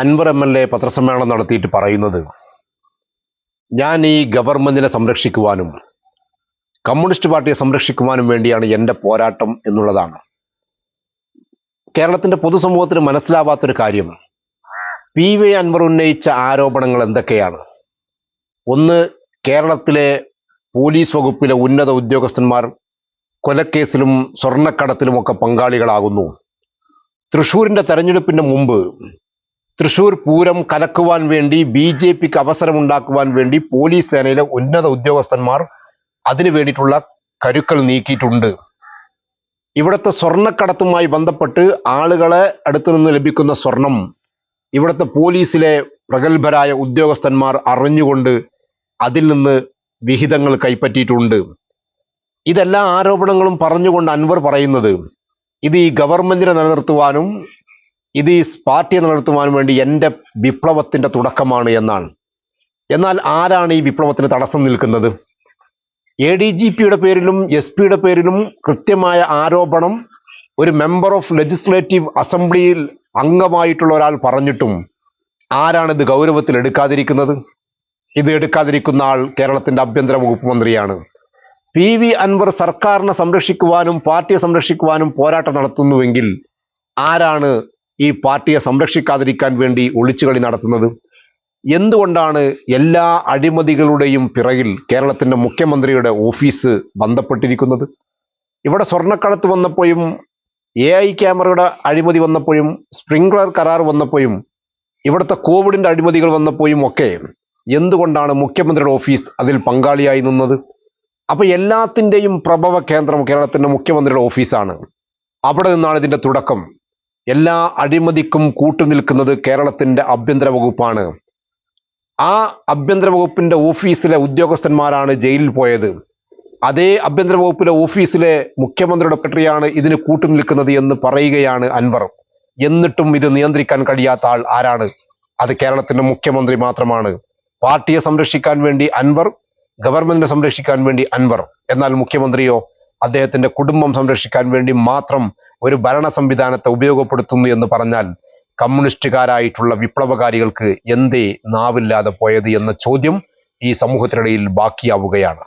Anwar MLA പത്രസമ്മേളനം നടത്തിയിട്ട് പറയുന്നത്, ഞാൻ ഈ ഗവൺമെന്റിനെ സംരക്ഷിക്കുവാനും കമ്മ്യൂണിസ്റ്റ് പാർട്ടിയെ സംരക്ഷിക്കുവാനും വേണ്ടിയാണ് എൻ്റെ പോരാട്ടം എന്നുള്ളതാണ്. കേരളത്തിന്റെ പൊതുസമൂഹത്തിന് മനസ്സിലാവാത്തൊരു കാര്യം, PV അൻവർ ഉന്നയിച്ച ആരോപണങ്ങൾ എന്തൊക്കെയാണ്? ഒന്ന്, കേരളത്തിലെ പോലീസ് വകുപ്പിലെ ഉന്നത ഉദ്യോഗസ്ഥന്മാർ കൊലക്കേസിലും സ്വർണ്ണക്കടത്തിലുമൊക്കെ പങ്കാളികളാകുന്നു. തൃശ്ശൂരിന്റെ തെരഞ്ഞെടുപ്പിന് മുമ്പ് തൃശ്ശൂർ പൂരം കലക്കുവാൻ വേണ്ടി BJPക്ക് അവസരമുണ്ടാക്കുവാൻ വേണ്ടി പോലീസ് സേനയിലെ ഉന്നത ഉദ്യോഗസ്ഥന്മാർ അതിനു വേണ്ടിയിട്ടുള്ള കരുക്കൾ നീക്കിയിട്ടുണ്ട്. ഇവിടുത്തെ സ്വർണ്ണക്കടത്തുമായി ബന്ധപ്പെട്ട് ആളുകളെ അടുത്തു നിന്ന് ലഭിക്കുന്ന സ്വർണം ഇവിടുത്തെ പോലീസിലെ പ്രഗത്ഭരായ ഉദ്യോഗസ്ഥന്മാർ അറിഞ്ഞുകൊണ്ട് അതിൽ നിന്ന് വിഹിതങ്ങൾ കൈപ്പറ്റിയിട്ടുണ്ട്. ഇതെല്ലാ ആരോപണങ്ങളും പറഞ്ഞുകൊണ്ട് അൻവർ പറയുന്നത്, ഇത് ഈ ഗവൺമെന്റിനെ നിലനിർത്തുവാനും ഇത് ഈ പാർട്ടിയെ നിലനിർത്തുവാനും വേണ്ടി എൻ്റെ വിപ്ലവത്തിന്റെ തുടക്കമാണ് എന്നാണ്. എന്നാൽ ആരാണ് ഈ വിപ്ലവത്തിന് തടസ്സം നിൽക്കുന്നത്? ADGPയുടെ പേരിലും SP പേരിലും കൃത്യമായ ആരോപണം ഒരു മെമ്പർ ഓഫ് ലെജിസ്ലേറ്റീവ് അസംബ്ലിയിൽ അംഗമായിട്ടുള്ള ഒരാൾ പറഞ്ഞിട്ടും ആരാണ് ഇത് ഗൗരവത്തിൽ എടുക്കാതിരിക്കുന്നത്? ഇത് എടുക്കാതിരിക്കുന്ന ആൾ കേരളത്തിന്റെ ആഭ്യന്തര വകുപ്പ് മന്ത്രിയാണ്. PV അൻവർ സർക്കാരിനെ സംരക്ഷിക്കുവാനും പാർട്ടിയെ സംരക്ഷിക്കുവാനും പോരാട്ടം നടത്തുന്നുവെങ്കിൽ ആരാണ് ഈ പാർട്ടിയെ സംരക്ഷിക്കാതിരിക്കാൻ വേണ്ടി ഒളിച്ചുകളി നടത്തുന്നത്? എന്തുകൊണ്ടാണ് എല്ലാ അഴിമതികളുടെയും പിറകിൽ കേരളത്തിന്റെ മുഖ്യമന്ത്രിയുടെ ഓഫീസ് ബന്ധപ്പെട്ടിരിക്കുന്നത്? ഇവിടെ സ്വർണ്ണക്കടത്ത് വന്നപ്പോഴും AI ക്യാമറയുടെ അഴിമതി വന്നപ്പോഴും സ്പ്രിംഗ്ലർ കരാർ വന്നപ്പോഴും ഇവിടുത്തെ കോവിഡിന്റെ അഴിമതികൾ വന്നപ്പോഴും ഒക്കെ എന്തുകൊണ്ടാണ് മുഖ്യമന്ത്രിയുടെ ഓഫീസ് അതിൽ പങ്കാളിയായി നിന്നത്? അപ്പൊ എല്ലാത്തിൻ്റെയും പ്രഭവ കേന്ദ്രം കേരളത്തിന്റെ മുഖ്യമന്ത്രിയുടെ ഓഫീസാണ്. അവിടെ നിന്നാണ് ഇതിന്റെ തുടക്കം. എല്ലാ അഴിമതിക്കും കൂട്ടുനിൽക്കുന്നത് കേരളത്തിന്റെ ആഭ്യന്തര വകുപ്പാണ്. ആ ആഭ്യന്തര വകുപ്പിന്റെ ഓഫീസിലെ ഉദ്യോഗസ്ഥന്മാരാണ് ജയിലിൽ പോയത്. അതേ ആഭ്യന്തര വകുപ്പിലെ ഓഫീസിലെ മുഖ്യമന്ത്രിയുടെ സെക്രട്ടറിയാണ് ഇതിന് കൂട്ടുനിൽക്കുന്നത് എന്ന് പറയുകയാണ് അൻവർ. എന്നിട്ടും ഇത് നിയന്ത്രിക്കാൻ കഴിയാത്ത ആൾ ആരാണ്? അത് കേരളത്തിന്റെ മുഖ്യമന്ത്രി മാത്രമാണ്. പാർട്ടിയെ സംരക്ഷിക്കാൻ വേണ്ടി അൻവർ, ഗവൺമെന്റിനെ സംരക്ഷിക്കാൻ വേണ്ടി അൻവർ. എന്നാൽ മുഖ്യമന്ത്രിയോ അദ്ദേഹത്തിന്റെ കുടുംബം സംരക്ഷിക്കാൻ വേണ്ടി മാത്രം ഒരു ഭരണ സംവിധാനത്തെ ഉപയോഗപ്പെടുത്തുന്നു എന്ന് പറഞ്ഞാൽ കമ്മ്യൂണിസ്റ്റുകാരായിട്ടുള്ള വിപ്ലവകാരികൾക്ക് എന്തേ നാവില്ലാതെ പോയത് എന്ന ചോദ്യം ഈ സമൂഹത്തിനിടയിൽ ബാക്കിയാവുകയാണ്.